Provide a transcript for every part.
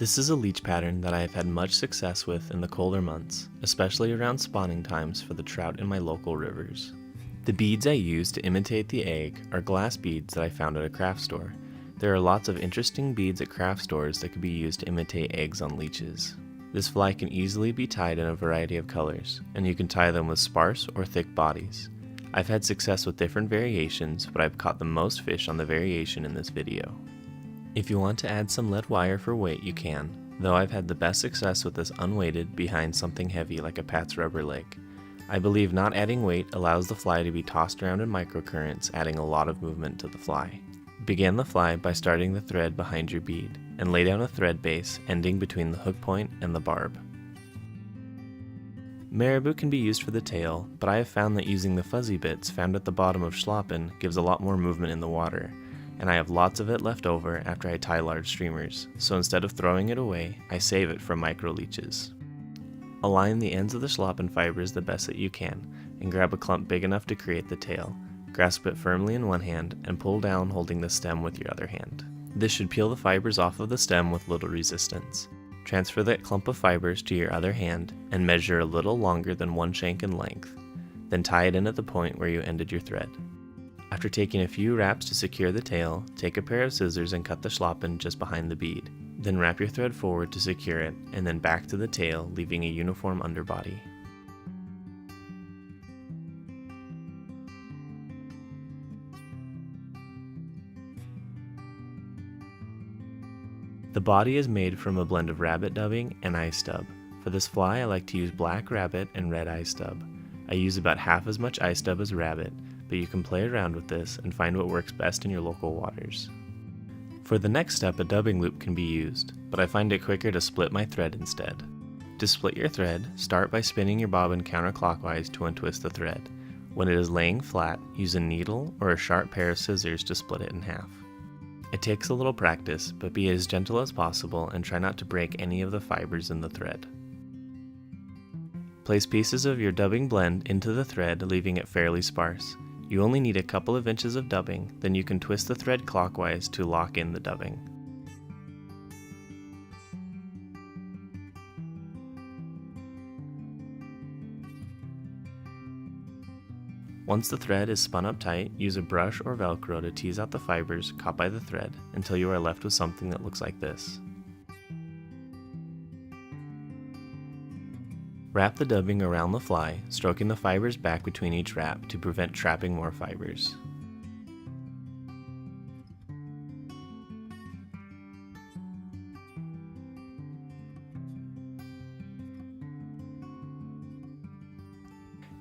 This is a leech pattern that I have had much success with in the colder months, especially around spawning times for the trout in my local rivers. The beads I use to imitate the egg are glass beads that I found at a craft store. There are lots of interesting beads at craft stores that can be used to imitate eggs on leeches. This fly can easily be tied in a variety of colors, and you can tie them with sparse or thick bodies. I've had success with different variations, but I've caught the most fish on the variation in this video. If you want to add some lead wire for weight, you can, though I've had the best success with this unweighted behind something heavy like a Pat's rubber leg. I believe not adding weight allows the fly to be tossed around in microcurrents, adding a lot of movement to the fly. Begin the fly by starting the thread behind your bead, and lay down a thread base ending between the hook point and the barb. Marabou can be used for the tail, but I have found that using the fuzzy bits found at the bottom of schlappen gives a lot more movement in the water, and I have lots of it left over after I tie large streamers, so instead of throwing it away, I save it for micro leeches. Align the ends of the schlappen fibers the best that you can, and grab a clump big enough to create the tail. Grasp it firmly in one hand, and pull down holding the stem with your other hand. This should peel the fibers off of the stem with little resistance. Transfer that clump of fibers to your other hand, and measure a little longer than one shank in length, then tie it in at the point where you ended your thread. After taking a few wraps to secure the tail, take a pair of scissors and cut the schlappen just behind the bead. Then wrap your thread forward to secure it, and then back to the tail, leaving a uniform underbody. The body is made from a blend of rabbit dubbing and eye stub. For this fly, I like to use black rabbit and red eye stub. I use about half as much eye stub as rabbit, but you can play around with this and find what works best in your local waters. For the next step, a dubbing loop can be used, but I find it quicker to split my thread instead. To split your thread, start by spinning your bobbin counterclockwise to untwist the thread. When it is laying flat, use a needle or a sharp pair of scissors to split it in half. It takes a little practice, but be as gentle as possible and try not to break any of the fibers in the thread. Place pieces of your dubbing blend into the thread, leaving it fairly sparse. You only need a couple of inches of dubbing, then you can twist the thread clockwise to lock in the dubbing. Once the thread is spun up tight, use a brush or Velcro to tease out the fibers caught by the thread until you are left with something that looks like this. Wrap the dubbing around the fly, stroking the fibers back between each wrap to prevent trapping more fibers.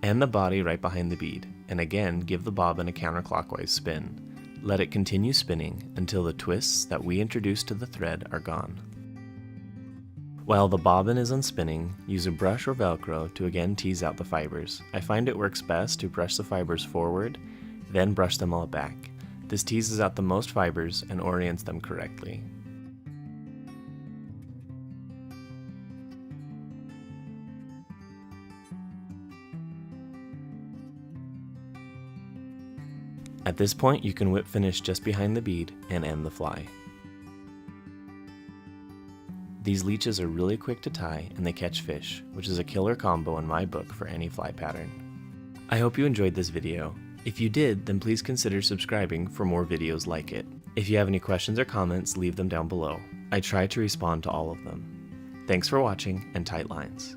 End the body right behind the bead, and again give the bobbin a counterclockwise spin. Let it continue spinning until the twists that we introduced to the thread are gone. While the bobbin is unspinning, use a brush or Velcro to again tease out the fibers. I find it works best to brush the fibers forward, then brush them all back. This teases out the most fibers and orients them correctly. At this point, you can whip finish just behind the bead and end the fly. These leeches are really quick to tie and they catch fish, which is a killer combo in my book for any fly pattern. I hope you enjoyed this video. If you did, then please consider subscribing for more videos like it. If you have any questions or comments, leave them down below. I try to respond to all of them. Thanks for watching, and tight lines.